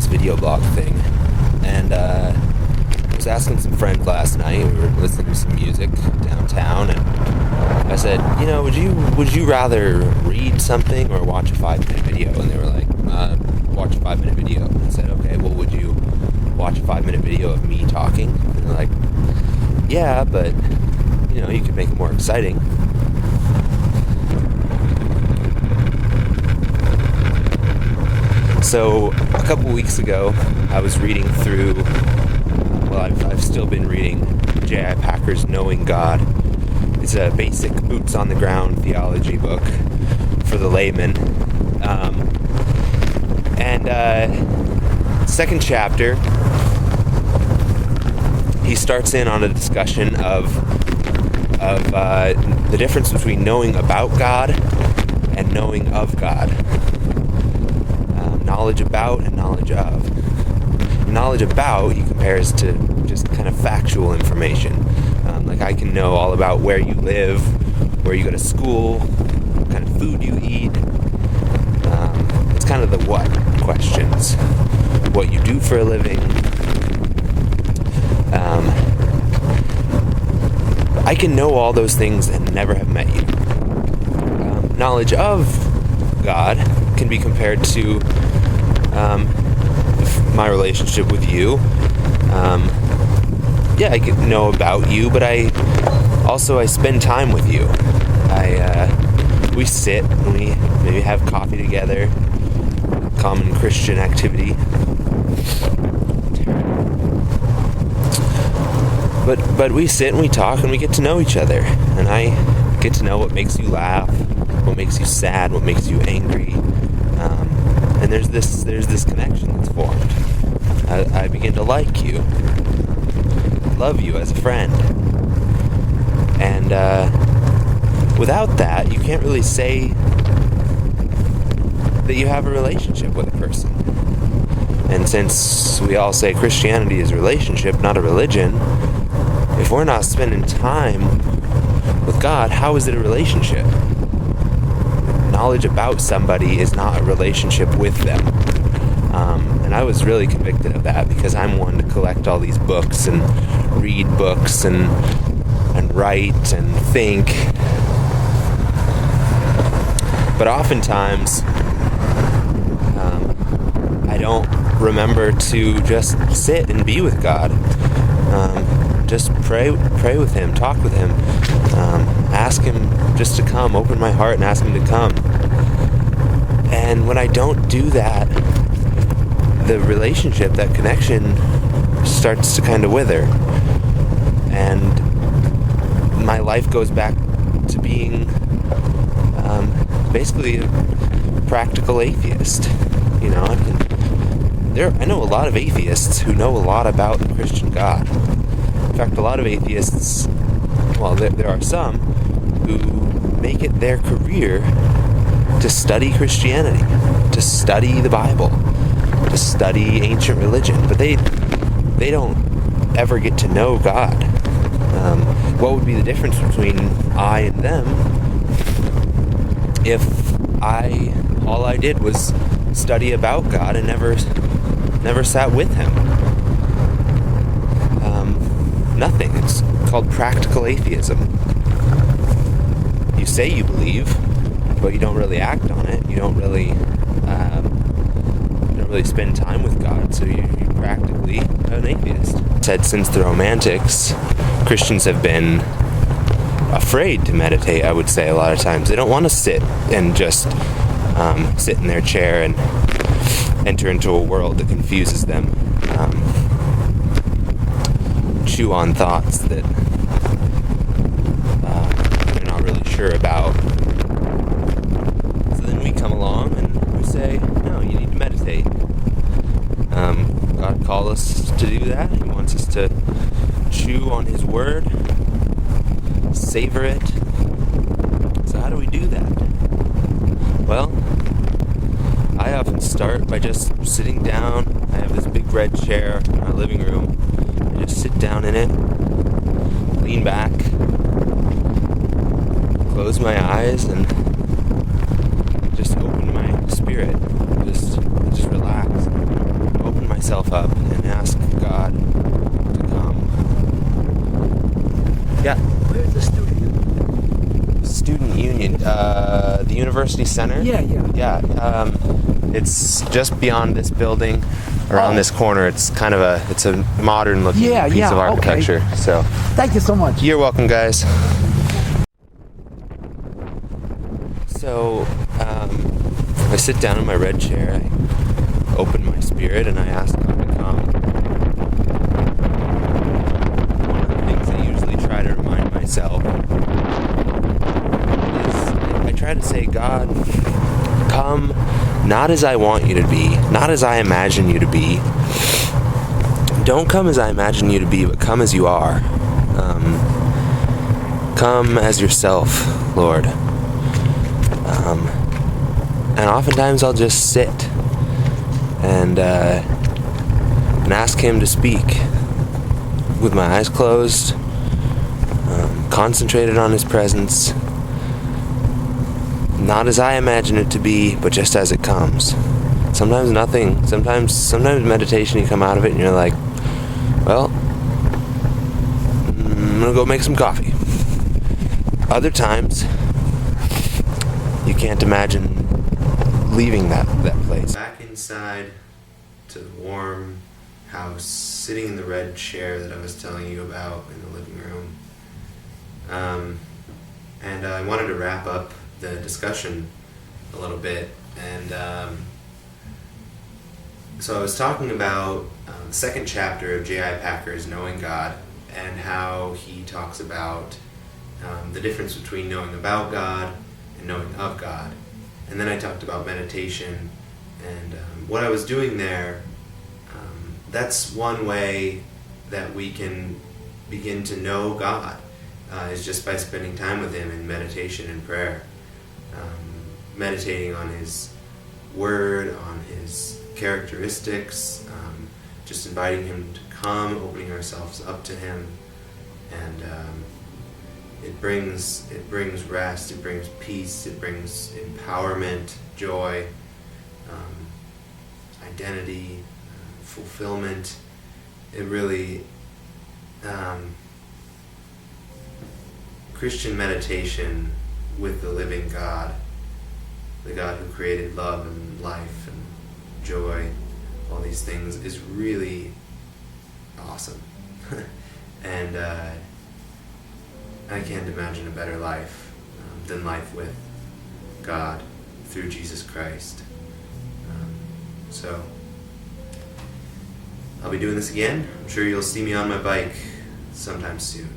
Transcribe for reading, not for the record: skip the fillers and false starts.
this video blog thing, and I was asking some friends last night. We were listening to some music downtown, and I said, would you rather read something or watch a 5-minute video? And they were like, watch a 5-minute video. And I said, okay, well, would you watch a 5-minute video of me talking? And they're like, yeah, but you could make it more exciting. So a couple weeks ago, I was reading through, I've still been reading J.I. Packer's Knowing God. It's a basic boots-on-the-ground theology book for the layman. Second chapter, he starts in on a discussion of the difference between knowing about God and knowing of God. Knowledge about and knowledge of. Knowledge about he compares to just kind of factual information. Like I can know all about where you live, where you go to school, what kind of food you eat. It's kind of the what questions. What you do for a living. I can know all those things and never have met you. Knowledge of God can be compared to my relationship with you. I can know about you, but I spend time with you. We sit and we maybe have coffee together, common Christian activity. But we sit and we talk and we get to know each other, and I get to know what makes you laugh, what makes you sad, what makes you angry. And there's this connection that's formed. I begin to like you, love you as a friend. And without that, you can't really say that you have a relationship with a person. And since we all say Christianity is a relationship, not a religion, if we're not spending time with God, how is it a relationship? Knowledge about somebody is not a relationship with them. And I was really convicted of that because I'm one to collect all these books and read books and write and think. But oftentimes, I don't remember to just sit and be with God. Just pray with Him, talk with Him, ask Him just to come, open my heart and ask Him to come. And when I don't do that, the relationship, that connection starts to kind of wither. And my life goes back to being basically a practical atheist. I know a lot of atheists who know a lot about the Christian God. In fact, a lot of atheists, there are some who make it their career to study Christianity, to study the Bible, to study ancient religion, but they don't ever get to know God. What would be the difference between I and them if all I did was study about God and never sat with Him? Nothing. It's called practical atheism. You say you believe, but you don't really act on it. You don't really spend time with God, so you're practically an atheist. Said since the Romantics, Christians have been afraid to meditate, I would say, a lot of times. They don't want to sit and just sit in their chair and enter into a world that confuses them. Chew on thoughts that they're not really sure about. So then we come along and we say, no, you need to meditate. God called us to do that. He wants us to chew on His Word, savor it. So how do we do that? Well, I often start by just sitting down. I have this big red chair in our living room. I just sit down in it, lean back, close my eyes, and just open my spirit. Just relax. Open myself up and ask God to come. Yeah. Where's the Student Union, the University Center? Yeah. It's just beyond this building, around this corner. It's kind of a modern looking piece of architecture. Okay. So Thank you so much. you're welcome, guys. So I sit down in my red chair, I open my spirit, and I ask God to come. One of the things I usually try to remind myself is I try to say, God, come not as I want you to be, not as I imagine you to be. Don't come as I imagine you to be, but come as you are. Come as yourself, Lord. And oftentimes I'll just sit and ask Him to speak with my eyes closed, concentrated on His presence, not as I imagine it to be, but just as it comes. Sometimes nothing. Sometimes meditation, you come out of it and you're like, well, I'm gonna go make some coffee. Other times, you can't imagine leaving that place. Back inside to the warm house, sitting in the red chair that I was telling you about in the living room. And I wanted to wrap up the discussion a little bit. And so I was talking about the second chapter of J.I. Packer's Knowing God, and how he talks about the difference between knowing about God and knowing of God. And then I talked about meditation, and what I was doing there, that's one way that we can begin to know God, is just by spending time with Him in meditation and prayer. Meditating on His Word, on His characteristics, just inviting Him to come, opening ourselves up to Him, and it brings rest, it brings peace, it brings empowerment, joy, identity, fulfillment. It really, Christian meditation with the living God, the God who created love and life and joy, all these things, is really awesome. And I can't imagine a better life than life with God through Jesus Christ. So I'll be doing this again. I'm sure you'll see me on my bike sometime soon.